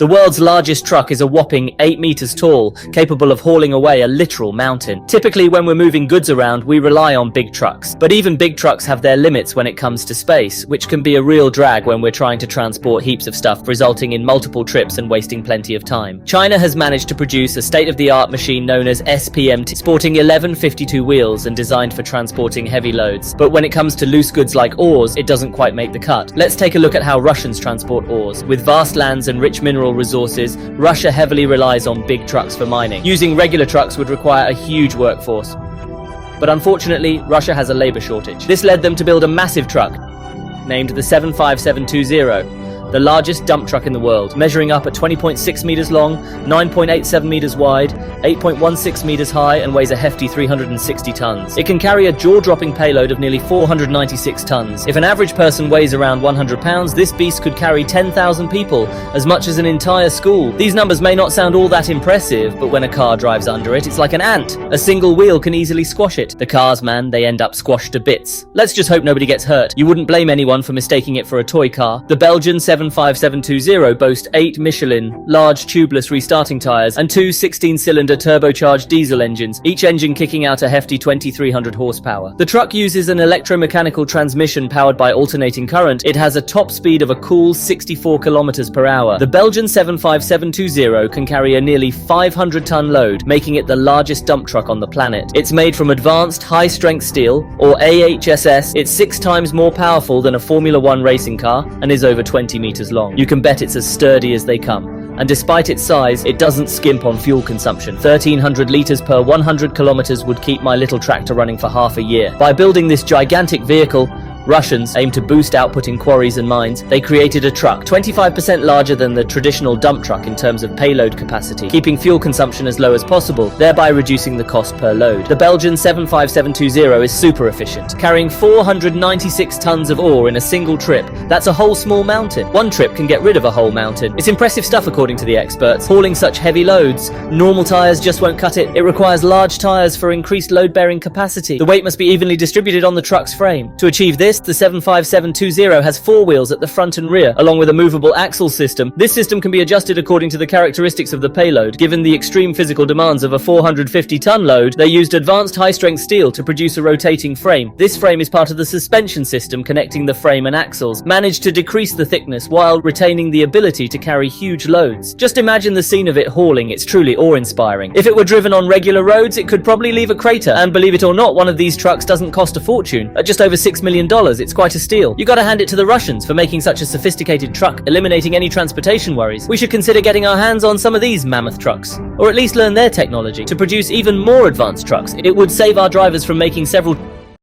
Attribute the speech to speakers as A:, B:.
A: The world's largest truck is a whopping 8 meters tall, capable of hauling away a literal mountain. Typically, when we're moving goods around, we rely on big trucks. But even big trucks have their limits when it comes to space, which can be a real drag when we're trying to transport heaps of stuff, resulting in multiple trips and wasting plenty of time. China has managed to produce a state-of-the-art machine known as SPMT, sporting 11 52 wheels and designed for transporting heavy loads. But when it comes to loose goods like ores, it doesn't quite make the cut. Let's take a look at how Russians transport ores. With vast lands and rich mineral resources, Russia heavily relies on big trucks for mining. Using regular trucks would require a huge workforce. But unfortunately, Russia has a labor shortage. This led them to build a massive truck, named the 75720, the largest dump truck in the world, measuring up at 20.6 meters long, 9.87 meters wide, 8.16 meters high, and weighs a hefty 360 tons. It can carry a jaw-dropping payload of nearly 496 tons. If an average person weighs around 100 pounds, this beast could carry 10,000 people, as much as an entire school. These numbers may not sound all that impressive, but when a car drives under it, it's like an ant. A single wheel can easily squash it. The cars, man, they end up squashed to bits. Let's just hope nobody gets hurt. You wouldn't blame anyone for mistaking it for a toy car. The Belgian 75720 boasts 8 Michelin large tubeless restarting tyres and 2 16-cylinder turbocharged diesel engines, each engine kicking out a hefty 2300 horsepower. The truck uses an electromechanical transmission powered by alternating current. It has a top speed of a cool 64 kilometers per hour. The Belgian 75720 can carry a nearly 500-ton load, making it the largest dump truck on the planet. It's made from advanced high-strength steel, or AHSS. It's 6 times more powerful than a Formula 1 racing car and is over 20 meters long. You can bet it's as sturdy as they come. And despite its size, it doesn't skimp on fuel consumption. 1,300 litres per 100 kilometers would keep my little tractor running for half a year. By building this gigantic vehicle, Russians aim to boost output in quarries and mines. They created a truck 25% larger than the traditional dump truck in terms of payload capacity, keeping fuel consumption as low as possible, thereby reducing the cost per load. The Belgian 75720 is super efficient, carrying 496 tons of ore in a single trip. That's a whole small mountain. One trip can get rid of a whole mountain. It's impressive stuff according to the experts. Hauling such heavy loads, normal tyres just won't cut it. It requires large tyres for increased load-bearing capacity. The weight must be evenly distributed on the truck's frame. To achieve this, the 75720 has 4 wheels at the front and rear, along with a movable axle system. This system can be adjusted according to the characteristics of the payload. Given the extreme physical demands of a 450-ton load, they used advanced high-strength steel to produce a rotating frame. This frame is part of the suspension system connecting the frame and axles, managed to decrease the thickness while retaining the ability to carry huge loads. Just imagine the scene of it hauling. It's truly awe-inspiring. If it were driven on regular roads, it could probably leave a crater. And believe it or not, one of these trucks doesn't cost a fortune. At just over $6 million, it's quite a steal. You gotta hand it to the Russians for making such a sophisticated truck, eliminating any transportation worries. We should consider getting our hands on some of these mammoth trucks, or at least learn their technology to produce even more advanced trucks. It would save our drivers from making several